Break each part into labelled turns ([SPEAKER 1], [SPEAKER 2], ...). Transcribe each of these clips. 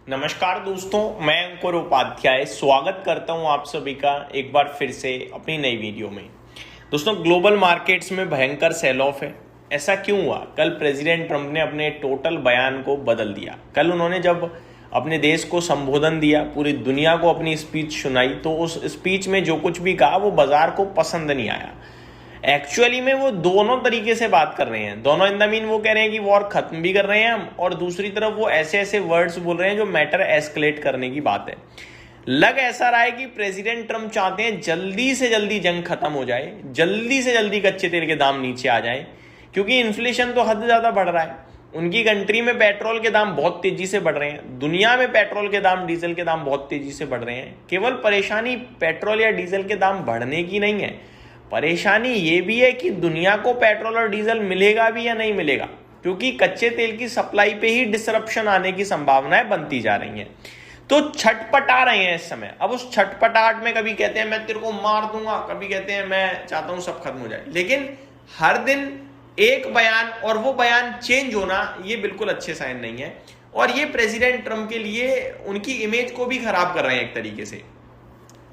[SPEAKER 1] नमस्कार दोस्तों, मैं अंकुर उपाध्याय स्वागत करता हूं आप सभी का एक बार फिर से अपनी नई वीडियो में। दोस्तों, ग्लोबल मार्केट्स में भयंकर सेल ऑफ है। ऐसा क्यों हुआ? कल प्रेसिडेंट ट्रंप ने अपने टोटल बयान को बदल दिया। कल उन्होंने जब अपने देश को संबोधन दिया, पूरी दुनिया को अपनी स्पीच सुनाई, तो उस स्पीच में जो कुछ भी कहा वो बाजार को पसंद नहीं आया। एक्चुअली में वो दोनों तरीके से बात कर रहे हैं। दोनों इन द मीन वो कह रहे हैं कि वॉर खत्म भी कर रहे हैं हम, और दूसरी तरफ वो ऐसे ऐसे वर्ड्स बोल रहे हैं जो मैटर एस्केलेट करने की बात है। लग ऐसा रहा है कि प्रेसिडेंट ट्रंप चाहते हैं जल्दी से जल्दी जंग खत्म हो जाए, जल्दी से जल्दी कच्चे तेल के दाम नीचे आ जाए, क्योंकि इन्फ्लेशन तो हद ज्यादा बढ़ रहा है। उनकी कंट्री में पेट्रोल के दाम बहुत तेजी से बढ़ रहे हैं। दुनिया में पेट्रोल के दाम, डीजल के दाम बहुत तेजी से बढ़ रहे हैं। केवल परेशानी पेट्रोल या डीजल के दाम बढ़ने की नहीं है, परेशानी ये भी है कि दुनिया को पेट्रोल और डीजल मिलेगा भी या नहीं मिलेगा, क्योंकि कच्चे तेल की सप्लाई पे ही डिसरप्शन आने की संभावनाएं बनती जा रही हैं। तो छटपटा रहे हैं इस समय। अब उस छटपटाहट में कभी कहते हैं मैं तेरे को मार दूंगा, कभी कहते हैं मैं चाहता हूं सब खत्म हो जाए। लेकिन हर दिन एक बयान और वो बयान चेंज होना, ये बिल्कुल अच्छे साइन नहीं है, और ये प्रेसिडेंट ट्रंप के लिए उनकी इमेज को भी खराब कर रहे हैं एक तरीके से।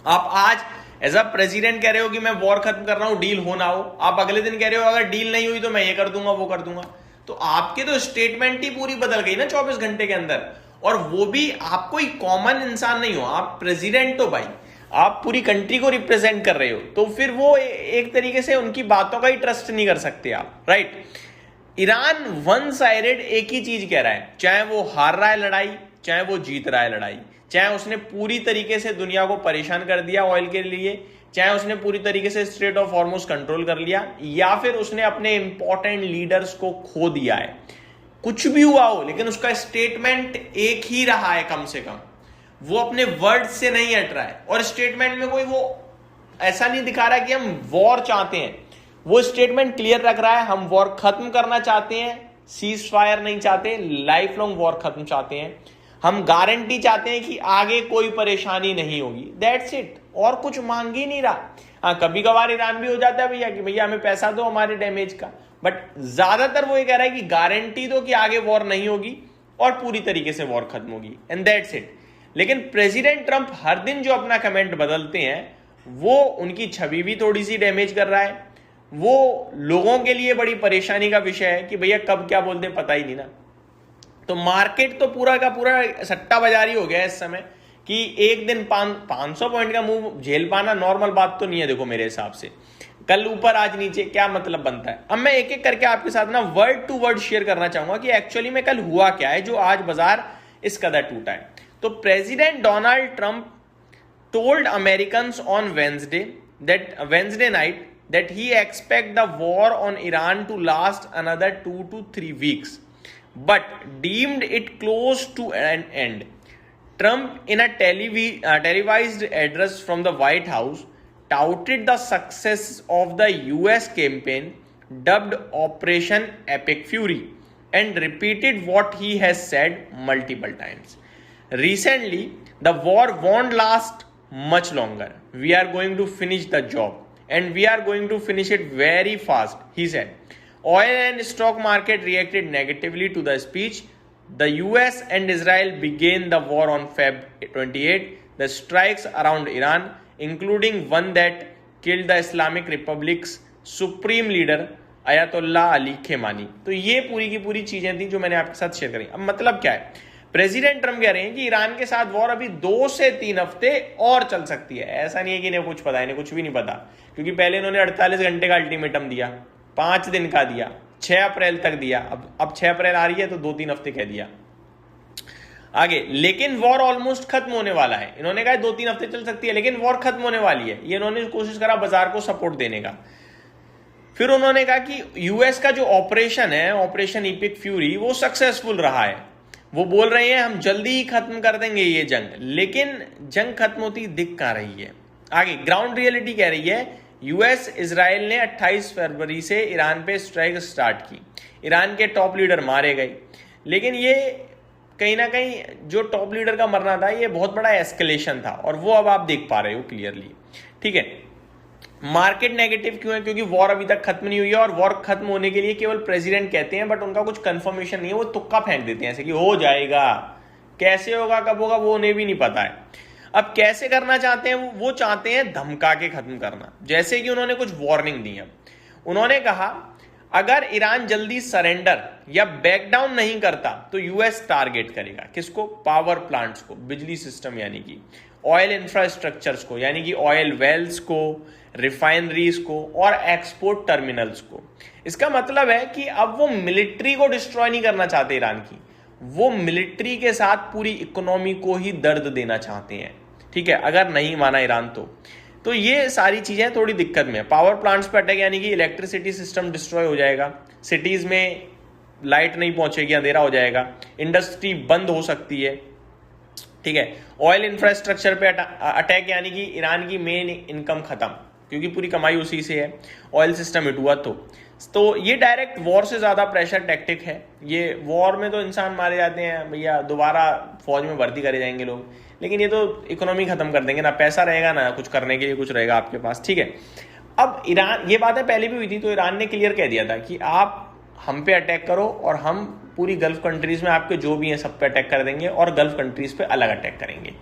[SPEAKER 1] आप आज एज अ प्रेसिडेंट कह रहे हो कि मैं वॉर खत्म कर रहा हूं, डील हो ना हो, आप अगले दिन कह रहे हो अगर डील नहीं हुई तो मैं ये कर दूंगा वो कर दूंगा। तो आपके तो स्टेटमेंट ही पूरी बदल गई ना 24 घंटे के अंदर। और वो भी आप कोई कॉमन इंसान नहीं हो, आप प्रेसिडेंट हो भाई, आप पूरी कंट्री को रिप्रेजेंट कर रहे हो। तो फिर वो एक तरीके से उनकी बातों का ही ट्रस्ट नहीं कर सकते आप, राइट। ईरान वन साइडेड एक ही चीज कह रहा है, चाहे वो हार रहा है लड़ाई, चाहे वो जीत रहा है लड़ाई, चाहे उसने पूरी तरीके से दुनिया को परेशान कर दिया ऑयल के लिए, चाहे उसने पूरी तरीके से स्ट्रेट ऑफ हॉर्मुज कंट्रोल कर लिया, या फिर उसने अपने इंपॉर्टेंट लीडर्स को खो दिया है, कुछ भी हुआ हो, लेकिन उसका स्टेटमेंट एक ही रहा है। कम से कम वो अपने वर्ड से नहीं हट रहा है, और स्टेटमेंट में कोई वो ऐसा नहीं दिखा रहा है कि हम वॉर चाहते हैं। वो स्टेटमेंट क्लियर रख रहा है, हम वॉर खत्म करना चाहते हैं, सीज फायर नहीं चाहते, लाइफ लॉन्ग वॉर खत्म चाहते हैं, हम गारंटी चाहते हैं कि आगे कोई परेशानी नहीं होगी। दैट्स इट, और कुछ मांग ही नहीं रहा। हाँ, कभी कभार ईरान भी हो जाता है भैया कि भैया हमें पैसा दो हमारे डैमेज का, बट ज्यादातर वो ये कह रहा है कि गारंटी दो कि आगे वॉर नहीं होगी और पूरी तरीके से वॉर खत्म होगी, एंड दैट्स इट। लेकिन प्रेसिडेंट ट्रंप हर दिन जो अपना कमेंट बदलते हैं, वो उनकी छवि भी थोड़ी सी डैमेज कर रहा है। वो लोगों के लिए बड़ी परेशानी का विषय है कि भैया कब क्या बोलते हैं पता ही नहीं ना। तो मार्केट तो पूरा का पूरा सट्टा बाजारी हो गया है इस समय, कि एक दिन 500 पॉइंट का मूव झेल पाना नॉर्मल बात तो नहीं है। देखो मेरे हिसाब से कल ऊपर आज नीचे क्या मतलब बनता है। अब मैं एक एक करके आपके साथ ना वर्ड टू वर्ड शेयर करना चाहूंगा कि एक्चुअली में कल हुआ क्या है जो आज बाजार इस कदर टूटा है। तो president Donald Trump told Americans on Wednesday night that he expect the war on Iran to last another 2 to 3 weeks, but deemed it close to an end. Trump, in a televised address from the White House, touted the success of the US campaign dubbed Operation Epic Fury and repeated what he has said multiple times. Recently, the war won't last much longer. We are going to finish the job, and we are going to finish it very fast, he said. Oil and stock market reacted negatively to the speech. The US and Israel began the war on Feb 28. The strikes around Iran, including one that killed the Islamic Republic's supreme leader Ayatollah Ali Khamenei. तो ये पूरी की पूरी चीजें थी जो मैंने आपके साथ शेयर करी। अब मतलब क्या है, प्रेसिडेंट ट्रंप कह रहे हैं कि ईरान के साथ वॉर अभी 2 से 3 हफ्ते और चल सकती है। ऐसा नहीं है कि इन्हें कुछ पता है, इन्हें कुछ भी नहीं पता, क्योंकि पहले इन्होंने 48 घंटे का अल्टीमेटम दिया, 5 दिन का दिया, 6 अप्रैल तक दिया, अब 6 अप्रैल आ रही है तो 2-3 हफ्ते कह दिया आगे। लेकिन वॉर ऑलमोस्ट खत्म होने वाला है। इन्होंने कहा 2-3 हफ्ते चल सकती है, लेकिन वॉर खत्म होने वाली है। ये इन्होंने कोशिश करा बाजार को सपोर्ट देने का। फिर उन्होंने कहा कि यूएस का जो ऑपरेशन है, ऑपरेशन इपिक फ्यूरी, वो सक्सेसफुल रहा है। वो बोल रहे हैं हम जल्दी ही खत्म कर देंगे ये जंग, लेकिन जंग खत्म होती दिख कहां रही है। आगे ग्राउंड रियलिटी कह रही है यूएस इजराइल ने 28 फरवरी से ईरान पे स्ट्राइक स्टार्ट की। ईरान के टॉप लीडर मारे गए, लेकिन ये कहीं ना कहीं जो टॉप लीडर का मरना था ये बहुत बड़ा एस्केलेशन था, और वो अब आप देख पा रहे हो क्लियरली, ठीक है। मार्केट नेगेटिव क्यों है? क्योंकि वॉर अभी तक खत्म नहीं हुई है, और वॉर खत्म होने के लिए केवल प्रेसिडेंट कहते हैं, बट उनका कुछ कंफर्मेशन नहीं है। वो तुक्का फेंक देते हैं ऐसे कि हो जाएगा, कैसे होगा, कब होगा, वो उन्हें भी नहीं पता है। अब कैसे करना चाहते हैं वो चाहते हैं धमका के खत्म करना। जैसे कि उन्होंने कुछ वार्निंग दी है। उन्होंने कहा अगर ईरान जल्दी सरेंडर या बैक डाउन नहीं करता तो यूएस टारगेट करेगा किसको, पावर प्लांट्स को, बिजली सिस्टम यानी कि ऑयल इंफ्रास्ट्रक्चर्स को, यानी कि ऑयल वेल्स को, रिफाइनरीज को और एक्सपोर्ट टर्मिनल्स को। इसका मतलब है कि अब वो मिलिट्री को डिस्ट्रॉय नहीं करना चाहते ईरान की, वो मिलिट्री के साथ पूरी इकोनॉमी को ही दर्द देना चाहते हैं। ठीक है, अगर नहीं माना ईरान तो ये सारी चीजें थोड़ी दिक्कत में है। पावर प्लांट्स पे अटैक यानी कि इलेक्ट्रिसिटी सिस्टम डिस्ट्रॉय हो जाएगा, सिटीज में लाइट नहीं पहुंचेगी, अंधेरा हो जाएगा, इंडस्ट्री बंद हो सकती है। ठीक है, ऑयल इंफ्रास्ट्रक्चर पे अटैक यानी कि ईरान की मेन इनकम खत्म, क्योंकि पूरी कमाई उसी से है। ऑयल सिस्टम हिट हुआ तो ये डायरेक्ट वॉर से ज्यादा प्रेशर टैक्टिक है। ये वॉर में तो इंसान मारे जाते हैं भैया, दोबारा फौज में भर्ती करे जाएंगे लोग, लेकिन ये तो इकोनॉमी खत्म कर देंगे, ना पैसा रहेगा ना कुछ करने के लिए कुछ रहेगा आपके पास। ठीक है, अब ईरान, ये बातें पहले भी हुई थी, तो ईरान ने क्लियर कह दिया था कि आप हम पे अटैक करो और हम पूरी गल्फ कंट्रीज में आपके जो भी हैं सब पे अटैक कर देंगे और गल्फ कंट्रीज पे अलग अटैक करेंगे।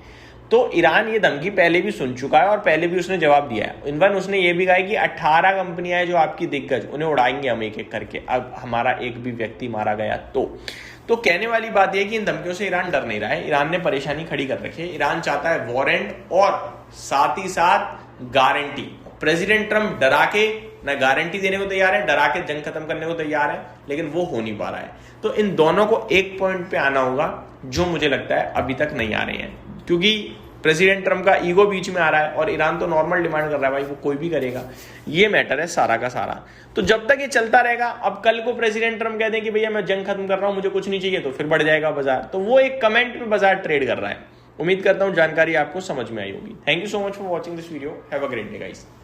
[SPEAKER 1] तो ईरान ये धमकी पहले भी सुन चुका है और पहले भी उसने जवाब दिया है। इनवन उसने ये भी कहा है कि 18 कंपनियां हैं जो आपकी दिग्गज, उन्हें उड़ाएंगे हम एक एक करके, अब हमारा एक भी व्यक्ति मारा गया तो कहने वाली बात यह कि इन धमकियों से ईरान डर नहीं रहा है। ईरान ने परेशानी खड़ी कर रखी है। ईरान चाहता है वारंट और साथ ही साथ गारंटी। प्रेसिडेंट ट्रंप डरा के ना गारंटी देने को तैयार है, डरा के जंग खत्म करने को तैयार है, लेकिन वो हो नहीं पा रहा है। तो इन दोनों को एक पॉइंट पे आना होगा, जो मुझे लगता है अभी तक नहीं आ रहे हैं, क्योंकि प्रेसिडेंट ट्रंप का ईगो बीच में आ रहा है और ईरान तो नॉर्मल डिमांड कर रहा है, भाई वो कोई भी करेगा। ये मैटर है सारा का सारा। तो जब तक ये चलता रहेगा, अब कल को प्रेसिडेंट ट्रंप कहते हैं कि भैया मैं जंग खत्म कर रहा हूं, मुझे कुछ नहीं चाहिए, तो फिर बढ़ जाएगा बाजार। तो वो एक कमेंट पे बाजार ट्रेड कर रहा है। उम्मीद करता हूं जानकारी आपको समझ में आई होगी। Thank you so much for watching this video. Have a great day guys.